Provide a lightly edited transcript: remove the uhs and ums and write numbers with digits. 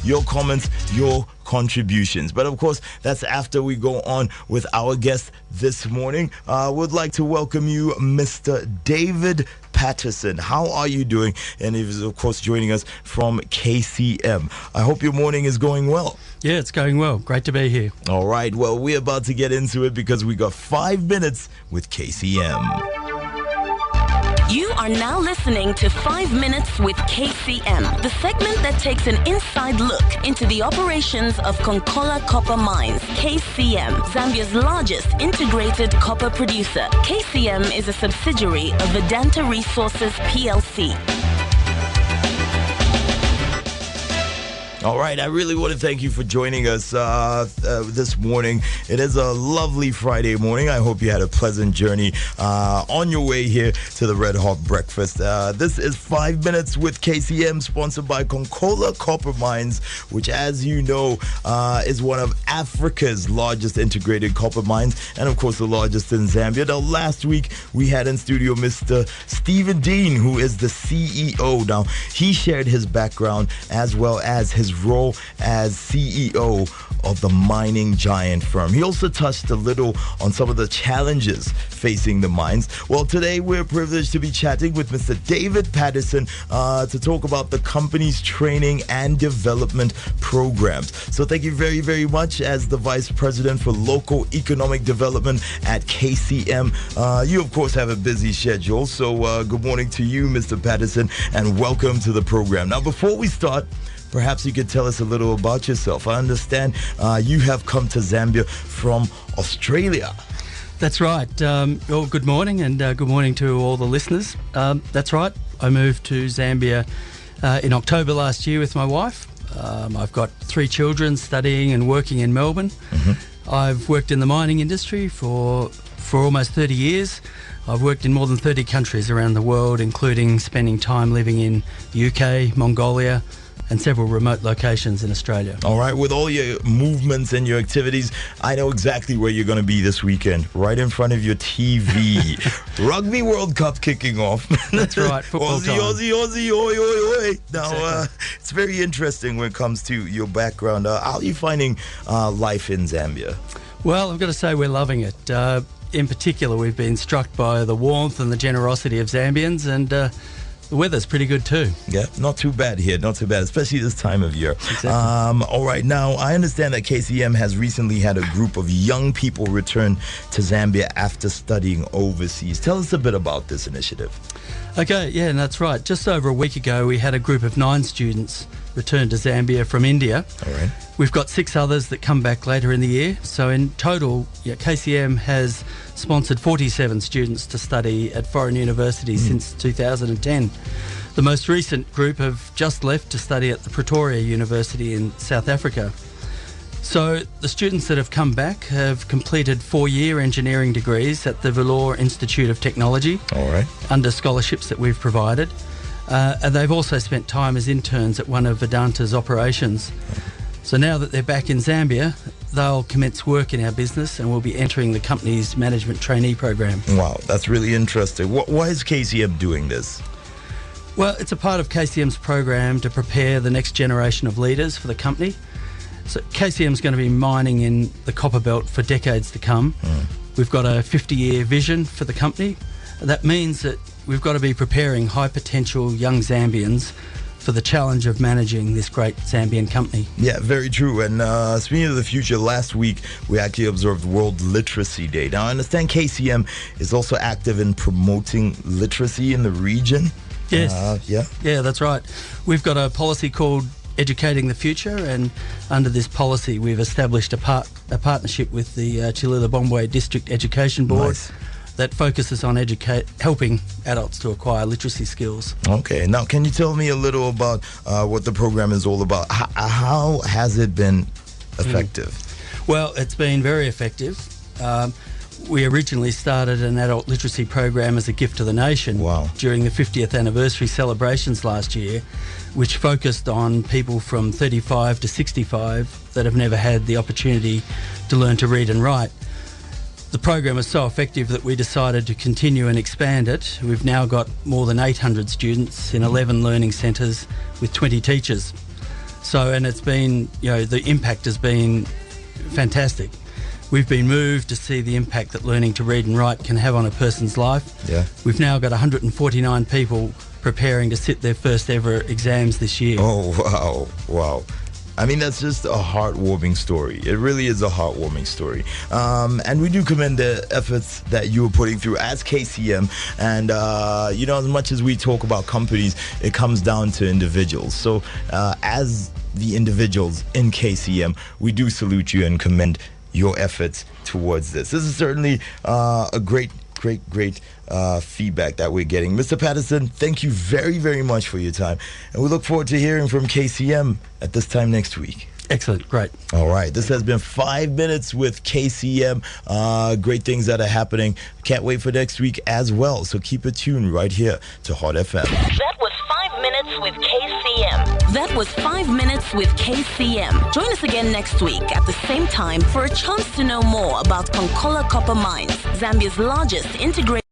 Your comments, your contributions. But of course, that's after we go on with our guest this morning. Would like to welcome you, Mr. David Paterson. How are you doing? And he is, of course, joining us from KCM. I hope your morning is going well. Yeah, it's going well. Great to be here. All right. Well, we're about to get into it because we got 5 minutes with KCM. You are now listening to 5 Minutes with KCM, the segment that takes an inside look into the operations of Konkola Copper Mines. KCM, Zambia's largest integrated copper producer. KCM is a subsidiary of Vedanta Resources PLC. All right, I really want to thank you for joining us this morning. It is a lovely Friday morning. I hope you had a pleasant journey on your way here to the Red Hot Breakfast. This is 5 Minutes with KCM, sponsored by Konkola Copper Mines, which, as you know, is one of Africa's largest integrated copper mines, and of course the largest in Zambia. Now, last week we had in studio Mr. Stephen Dean, who is the CEO. Now, he shared his background as well as his role as CEO of the mining giant firm. He also touched a little on some of the challenges facing the mines. Well, today we're privileged to be chatting with Mr. David Paterson to talk about the company's training and development programs. So thank you very, very much. As the Vice President for Local Economic Development at KCM, you of course have a busy schedule. So good morning to you, Mr. Paterson, and welcome to the program. Now, before we start, perhaps you could tell us a little about yourself. I understand you have come to Zambia from Australia. That's right. Well, good morning, and good morning to all the listeners. That's right. I moved to Zambia in October last year with my wife. I've got 3 children studying and working in Melbourne. I've worked in the mining industry for almost 30 years. I've worked in more than 30 countries around the world, including spending time living in the UK, Mongolia, and several remote locations in Australia. All right, with all your movements and your activities, I know exactly where you're going to be this weekend, right in front of your TV. Rugby World Cup kicking off. That's right, football time. Aussie, oi, oi, oi. Now, Exactly. It's very interesting when it comes to your background. How are you finding life in Zambia? Well, I've got to say we're loving it. In particular, we've been struck by the warmth and the generosity of Zambians, and the weather's pretty good too. Yeah, not too bad here, not too bad, especially this time of year. Exactly. All right, now I understand that KCM has recently had a group of young people return to Zambia after studying overseas. Tell us a bit about this initiative. Okay, yeah, that's right. Just over a week ago, we had a group of 9 students return to Zambia from India. All right. We've got 6 others that come back later in the year. So in total, KCM has sponsored 47 students to study at foreign universities since 2010. The most recent group have just left to study at the Pretoria University in South Africa. So the students that have come back have completed 4-year engineering degrees at the Vellore Institute of Technology. All right. Under scholarships that we've provided. And they've also spent time as interns at one of Vedanta's operations. So now that they're back in Zambia, they'll commence work in our business and will be entering the company's management trainee program. Wow, that's really interesting. Why is KCM doing this? Well, it's a part of KCM's program to prepare the next generation of leaders for the company. So KCM's going to be mining in the copper belt for decades to come. We've got a 50-year vision for the company. That means that we've got to be preparing high potential young Zambians for the challenge of managing this great Zambian company. Yeah, very true. And speaking of the future, last week we actually observed World Literacy Day. Now, I understand KCM is also active in promoting literacy in the region. Yes. Yeah, that's right. We've got a policy called Educating the Future, and under this policy we've established a partnership with the Chilila-Bombwe District Education Board. Nice. That focuses on helping adults to acquire literacy skills. Okay, now can you tell me a little about what the program is all about? How has it been effective? Well, it's been very effective. We originally started an adult literacy program as a gift to the nation during the 50th anniversary celebrations last year, which focused on people from 35 to 65 that have never had the opportunity to learn to read and write. The program was so effective that we decided to continue and expand it. We've now got more than 800 students in 11 learning centres with 20 teachers. So, and it's been, the impact has been fantastic. We've been moved to see the impact that learning to read and write can have on a person's life. Yeah. We've now got 149 people preparing to sit their first ever exams this year. Oh, wow. I mean, that's just a heartwarming story. It really is a heartwarming story. And we do commend the efforts that you are putting through as KCM. And, as much as we talk about companies, it comes down to individuals. So as the individuals in KCM, we do salute you and commend your efforts towards this. This is certainly a great feedback that we're getting. Mr. Paterson, thank you very, very much for your time. And we look forward to hearing from KCM at this time next week. Excellent. Great. All right. This has been 5 minutes with KCM. Great things that are happening. Can't wait for next week as well. So keep it tuned right here to Hot FM. That was 5 minutes with KCM. That was 5 minutes with KCM. Join us again next week at the same time for a chance to know more about Konkola Copper Mines, Zambia's largest integrated